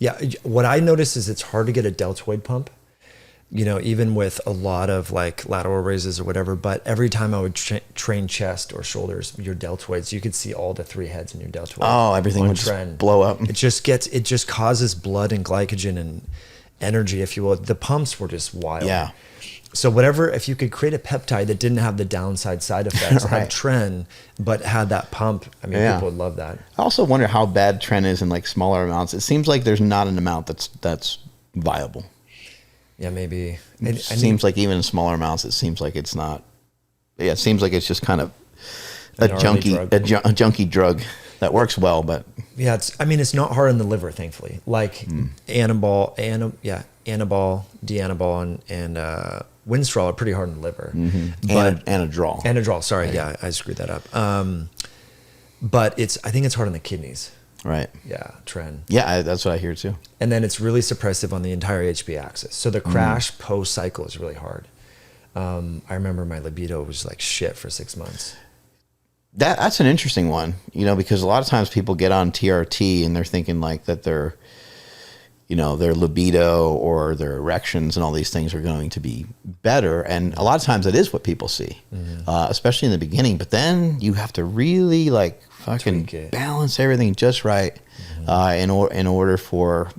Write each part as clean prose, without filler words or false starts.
Yeah. What I notice is it's hard to get a deltoid pump, you know, even with a lot of like lateral raises or whatever. But every time I would train chest or shoulders, your deltoids, you could see all the 3 heads in your deltoid. Oh, everything would just blow up. It just causes blood and glycogen and energy, if you will. The pumps were just wild. Yeah. So whatever, if you could create a peptide that didn't have the downside side effects right. of tren, but had that pump, I mean, people would love that. I also wonder how bad tren is in like smaller amounts. It seems like there's not an amount that's viable. Yeah, maybe. It seems like even in smaller amounts, it seems like it's not. Yeah, it seems like it's just kind of a junky drug that works well, but yeah, it's not hard on the liver, thankfully. Like Anabol, Dianabol, and Winstrol are pretty hard on the liver. But Anadrol. Sorry, right. Yeah, I screwed that up. But I think it's hard on the kidneys. Right. Yeah, tren. Yeah, that's what I hear too. And then it's really suppressive on the entire HB axis. So the crash post cycle is really hard. I remember my libido was like shit for 6 months. That's an interesting one, you know, because a lot of times people get on TRT and they're thinking like that their libido or their erections and all these things are going to be better. And a lot of times that is what people see, especially in the beginning. But then you have to really like fucking balance everything just right in order for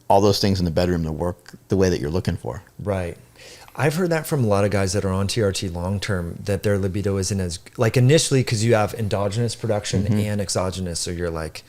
all those things in the bedroom to work the way that you're looking for. Right. I've heard that from a lot of guys that are on TRT long term, that their libido isn't as like initially, because you have endogenous production and exogenous, so you're like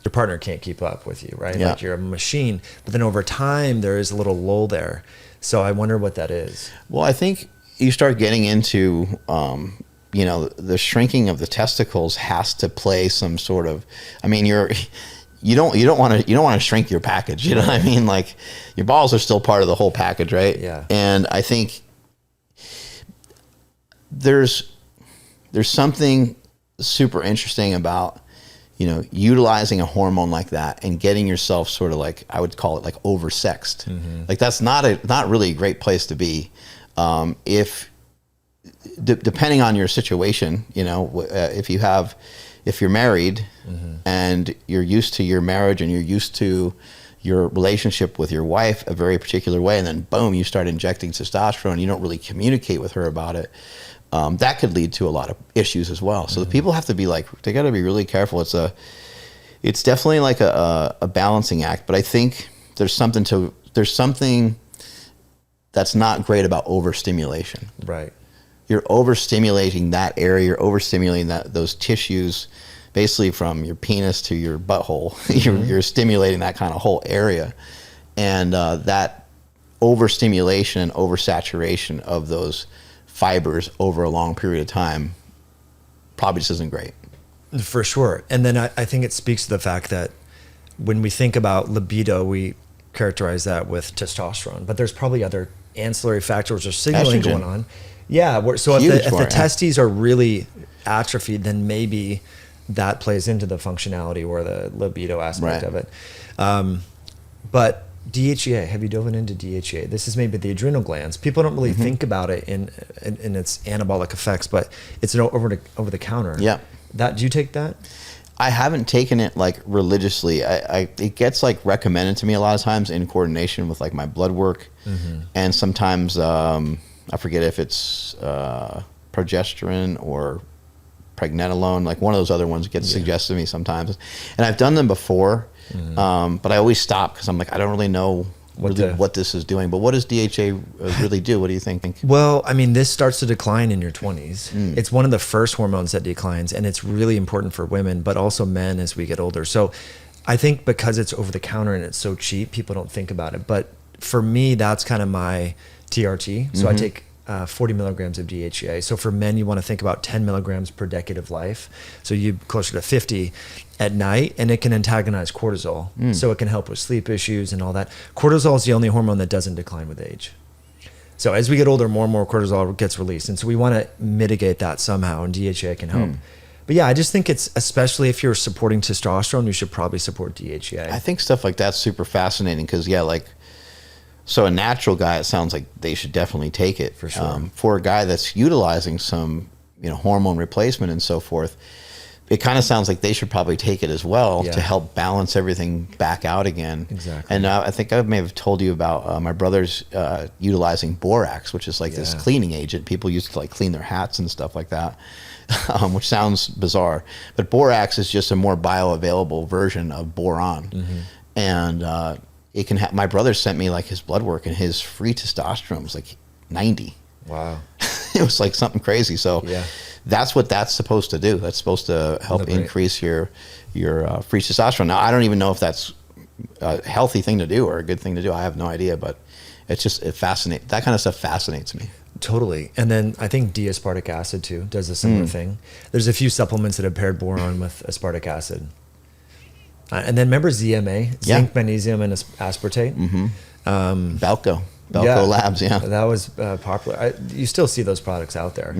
your partner can't keep up with you, right? Like you're a machine. But then over time there is a little lull there. So I wonder what that is. Well, I think you start getting into the shrinking of the testicles has to play some sort of, I mean, you don't want to shrink your package, you know what I mean? Like your balls are still part of the whole package, right? Yeah. And I think there's something super interesting about, you know, utilizing a hormone like that and getting yourself sort of like, I would call it like oversexed. Like that's not really a great place to be. Depending on your situation, you know, if you're married and you're used to your marriage and you're used to your relationship with your wife a very particular way, and then boom, you start injecting testosterone, you don't really communicate with her about it, that could lead to a lot of issues as well. So the people have to be like, they got to be really careful. It's definitely like a balancing act, but I think there's something that's not great about overstimulation. Right. You're overstimulating that area, you're overstimulating those tissues, basically from your penis to your butthole. You're stimulating that kind of whole area. And that overstimulation and oversaturation of those fibers over a long period of time probably just isn't great. For sure. And then I think it speaks to the fact that when we think about libido, we characterize that with testosterone, but there's probably other ancillary factors or signaling going on. Yeah. So if the testes are really atrophied, then maybe that plays into the functionality or the libido aspect of it. But DHEA, have you dove into DHEA? This is maybe the adrenal glands. People don't really think about it in its anabolic effects, but it's an over the counter. Yeah. Do you take that? I haven't taken it like religiously. It gets like recommended to me a lot of times in coordination with like my blood work, and sometimes I forget if it's progesterone or pregnenolone, like one of those other ones gets suggested to me sometimes. And I've done them before, but I always stop because I'm like, I don't really know what this is doing. But what does DHA really do? What do you think? Well, I mean, this starts to decline in your 20s. It's one of the first hormones that declines, and it's really important for women, but also men as we get older. So I think because it's over the counter and it's so cheap, people don't think about it. But for me, that's kind of my TRT. So I take 40 milligrams of DHEA. So for men, you want to think about 10 milligrams per decade of life. So you closer to 50 at night, and it can antagonize cortisol. So it can help with sleep issues and all that. Cortisol is the only hormone that doesn't decline with age. So as we get older, more and more cortisol gets released. And so we want to mitigate that somehow, and DHEA can help. But yeah, I just think it's, especially if you're supporting testosterone, you should probably support DHEA. I think stuff like that's super fascinating because, so a natural guy, it sounds like they should definitely take it. For sure. For a guy that's utilizing some, hormone replacement and so forth, it kind of sounds like they should probably take it as well Yeah. to help balance everything back out again. Exactly. And I think I may have told you about my brother's utilizing borax, which is like this Yeah. cleaning agent. People used to like clean their hats and stuff like that, which sounds bizarre. But borax is just a more bioavailable version of boron. Mm-hmm. And it can my brother sent me like his blood work, and his free testosterone was like 90. Wow. It was like something crazy. So Yeah. that's what that's supposed to do. That's supposed to help Liberate. increase your free testosterone. Now, I don't even know if that's a healthy thing to do or a good thing to do. I have no idea, but it's just, that kind of stuff fascinates me. Totally. And then I think D-aspartic acid too does a similar thing. There's a few supplements that have paired boron with aspartic acid. And then remember ZMA, zinc, magnesium, and aspartate? Balco Labs, yeah. That was popular. You still see those products out there.